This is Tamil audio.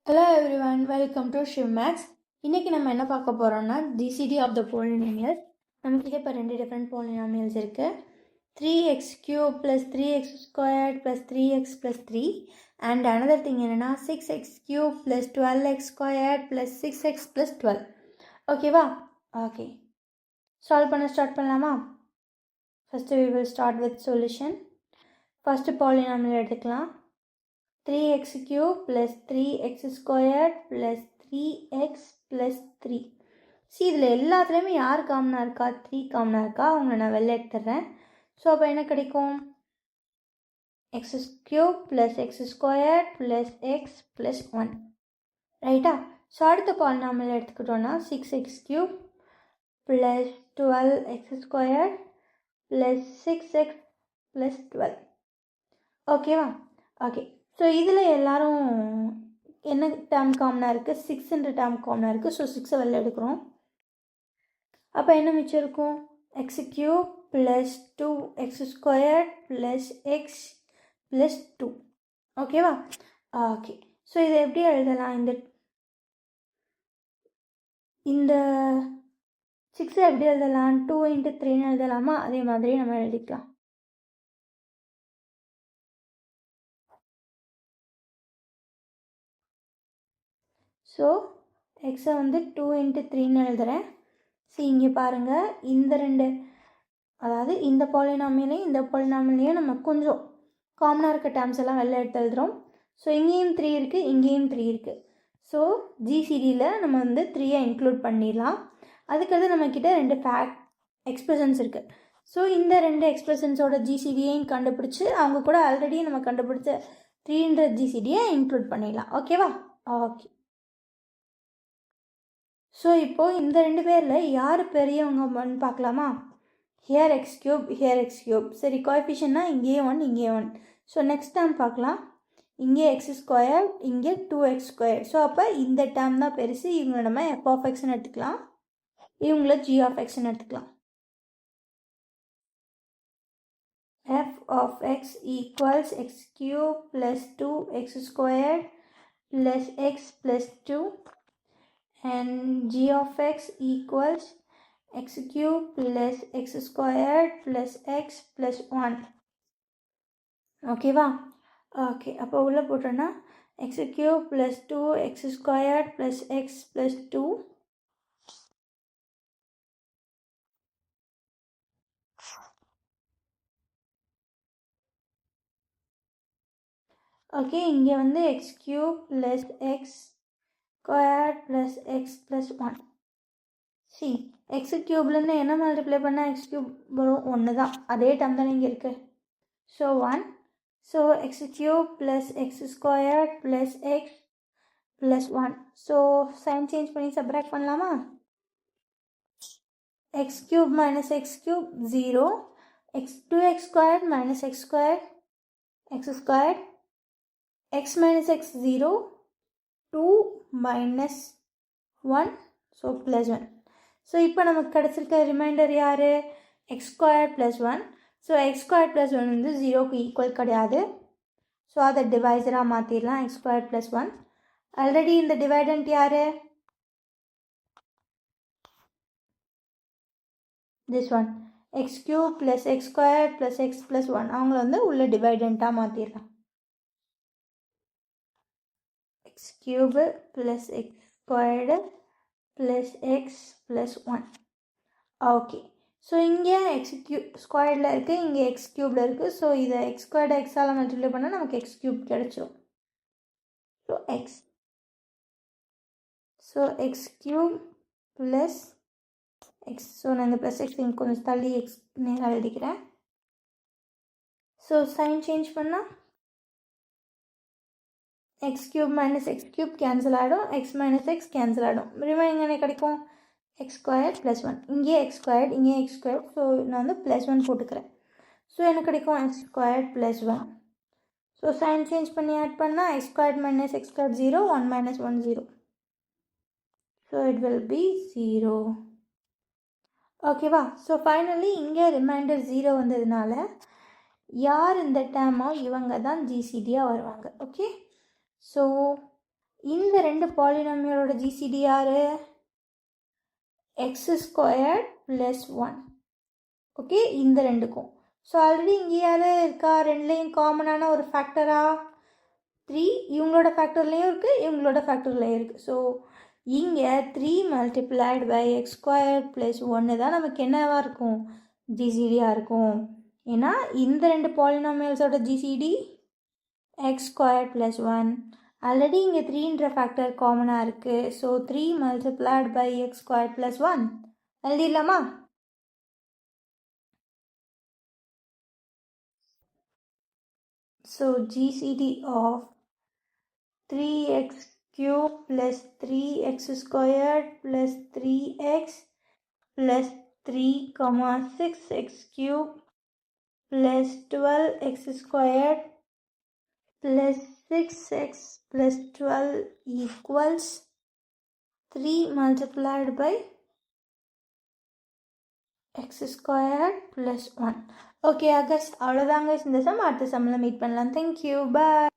Hello everyone, welcome to ShivMax. இன்னைக்கு நம்ம என்ன பார்க்க போகிறோம்னா GCD of the polynomials. நமக்கு இப்போ ரெண்டு டிஃப்ரெண்ட் polynomials இருக்கு. 3x cube plus 3x squared plus 3x plus 3 and another thing என்னன்னா 6x cube plus 12x squared plus 6x plus 12. ஓகேவா? ஓகே, சால்வ் பண்ண ஸ்டார்ட் பண்ணலாமா? First we will start with solution. First polynomial எடுத்துக்கலாம். 3x cube plus 3x squared plus 3x plus 3. இதில் எல்லாத்துலேயுமே யார் காமனாக இருக்கா? 3 காமனாக இருக்கா? அவங்கள நான் வெளில எடுத்துடுறேன். ஸோ அப்போ என்ன கிடைக்கும்? x cube plus x squared plus x plus 1. ரைட்டா? ஸோ அடுத்த பாலினாமியல் எடுத்துக்கிட்டோன்னா 6x cube plus 12x squared plus 6x plus 12. ஓகேவா? ஓகே, ஸோ இதில் எல்லோரும் என்ன டேர்ம் காமனாக இருக்குது? 6ன்ற டேர்ம் காமனாக இருக்குது. ஸோ 6 வெளில எடுக்கிறோம். அப்போ என்ன மிச்சம் இருக்கும்? X cube plus 2x square plus x plus 2. ஓகேவா? ஓகே, ஸோ இதை எப்படி எழுதலாம்? இந்த 6 எப்படி எழுதலாம்? 2 × 3ன்னு எழுதலாமா? அதே மாதிரி நம்ம எழுதிக்கலாம். ஸோ எக்ஸை 2 × 3ன்னு எழுதுகிறேன். இங்கே பாருங்கள், இந்த ரெண்டு, அதாவது இந்த பாலினாமியலையும் இந்த பாலினாமியலையும் நம்ம கொஞ்சம் காமனாக இருக்க டேர்ம்ஸ் எல்லாம் வெளில எடுத்து எழுதுகிறோம். ஸோ இங்கேயும் 3 இருக்குது, இங்கேயும் 3 இருக்குது. ஸோ ஜிசிடியில் நம்ம 3ஐ இன்க்ளூட் பண்ணிடலாம். அதுக்கடுத்து நம்மக்கிட்ட ரெண்டு எக்ஸ்பிரஷன்ஸ் இருக்குது. ஸோ இந்த ரெண்டு எக்ஸ்பிரஷன்ஸோட ஜிசிடியையும் கண்டுபிடிச்சி அவங்க கூட ஆல்ரெடி நம்ம கண்டுபிடிச்ச 3ன்ற ஜிசிடியை இன்க்ளூட் பண்ணிடலாம். ஓகேவா? ஓகே, ஸோ இப்போது இந்த ரெண்டு பேரில் யார் பெரியவங்கன்னு பார்க்கலாமா? Here X cube, here X cube. சரி, கோஎஃபிஷியன்ட்னா இங்கே 1, இங்கே 1. ஸோ நெக்ஸ்ட் டேர்ம் பார்க்கலாம். இங்கே எக்ஸ் ஸ்கொயர், இங்கே 2x ஸ்கொயர். ஸோ அப்போ இந்த டேர்ம் தான் பெருசு. இவங்களை நம்ம f of xன்னு எடுத்துக்கலாம், இவங்கள g of xன்னு எடுத்துக்கலாம். f of x equals x cube plus 2x squared plus x plus 2 and g of x equals x cube plus x squared plus x plus 1. ஓகேவா? ஓகே, அப்போ உள்ளே போட்டோன்னா x cube plus 2x squared plus x plus 2 okay, இங்கே x cube plus x squared plus x plus 1. சி, எக்ஸ் க்யூப்லேருந்து என்ன மல்டிப்ளை பண்ணால் எக்ஸ் க்யூப் வரும்? 1 தான். அதே டேர்ம் தானே இங்கே இருக்குது. So 1. So x cube plus x square plus x plus 1. So sign change பண்ணி சப்ராக்ட் பண்ணலாமா? X cube minus x cube 0. 2x square minus x square, x square. X minus x 0. 2 minus 1, so plus 1. So இப்போ நமக்கு கிடச்சிருக்க ரிமைண்டர் யார்? X square plus 1. So x square plus 1 0க்கு ஈக்குவல் கிடையாது. ஸோ அதை டிவைசராக மாற்றிடலாம். X square plus 1. ஆல்ரெடி இந்த டிவைடண்ட் யார்? This one, X cube plus x square plus x plus 1. அவங்கள உள்ள டிவைடண்ட்டாக மாற்றிடலாம். x cube plus x squared plus x plus 1. Okay, so இங்கே எக்ஸ் ஸ்கொயர்டில் இருக்குது, இங்கே எக்ஸ் க்யூபில் இருக்குது. ஸோ இதை எக்ஸ் ஸ்கொயர்டு எக்ஸால் மல்டிப்ளை பண்ணால் நமக்கு எக்ஸ் க்யூப் கிடச்சிரும். So X, so x cube plus X. So நான் இந்த ப்ளஸ் எக்ஸ் இங்கே கொஞ்சம் தள்ளி எக்ஸ் நேராக எழுதிக்கிறேன். ஸோ சைன் சேஞ்ச் பண்ணால் x cube minus x cube cancel ஆகிடும், எக்ஸ் மைனஸ் எக்ஸ் கேன்சல் ஆகிடும். ரிமைனிங் என்ன கிடைக்கும்? X square plus 1. இங்கே எக்ஸ் ஸ்கொயர், இங்கே எக்ஸ் ஸ்கொயர். ஸோ நான் ப்ளஸ் 1 போட்டுக்கிறேன். ஸோ என்ன கிடைக்கும்? X square plus 1. So sign change பண்ணி ஆட் பண்ணால் x square minus x square 0, 1 minus 1 0. So it will be 0. ஓகேவா? ஸோ ஃபைனலி இங்கே ரிமைண்டர் 0 வந்ததுனால யார் இந்த டேர்மோ இவங்க தான் ஜிசிடியாக வருவாங்க. ஓகே, ஸோ இந்த ரெண்டு பாலினாமியலோட ஜிசிடி யார்? X square plus 1. ஓகே, இந்த ரெண்டுக்கும். ஸோ ஆல்ரெடி இங்கே யார் இருக்கா? ரெண்டுலேயும் காமனான ஒரு ஃபேக்டரா 3. இவங்களோட ஃபேக்டர்லேயும் இருக்குது, இவங்களோட ஃபேக்டர்லேயும் இருக்குது. ஸோ இங்கே 3 multiplied by x square plus 1 தான் நமக்கு என்னவாக இருக்கும்? ஜிசிடியாக இருக்கும். ஏன்னா இந்த ரெண்டு பாலினாமியல்ஸோட GCD x square plus 1. Already இங்கே 3ன்ற ஃபேக்டர் காமனாக இருக்குது. So 3 multiplied by x square plus 1 எழுதிடலாமா? So GCD of 3x cube plus 3x squared plus 3x plus 3, 6x cube plus 12x squared plus 6x plus 12 equals 3 multiplied by x squared plus 1. Okay guys, அவ்வளோதாங்க இந்த சம். அடுத்த சம்மில் மீட் பண்ணலாம். தேங்க்யூ, பாய்.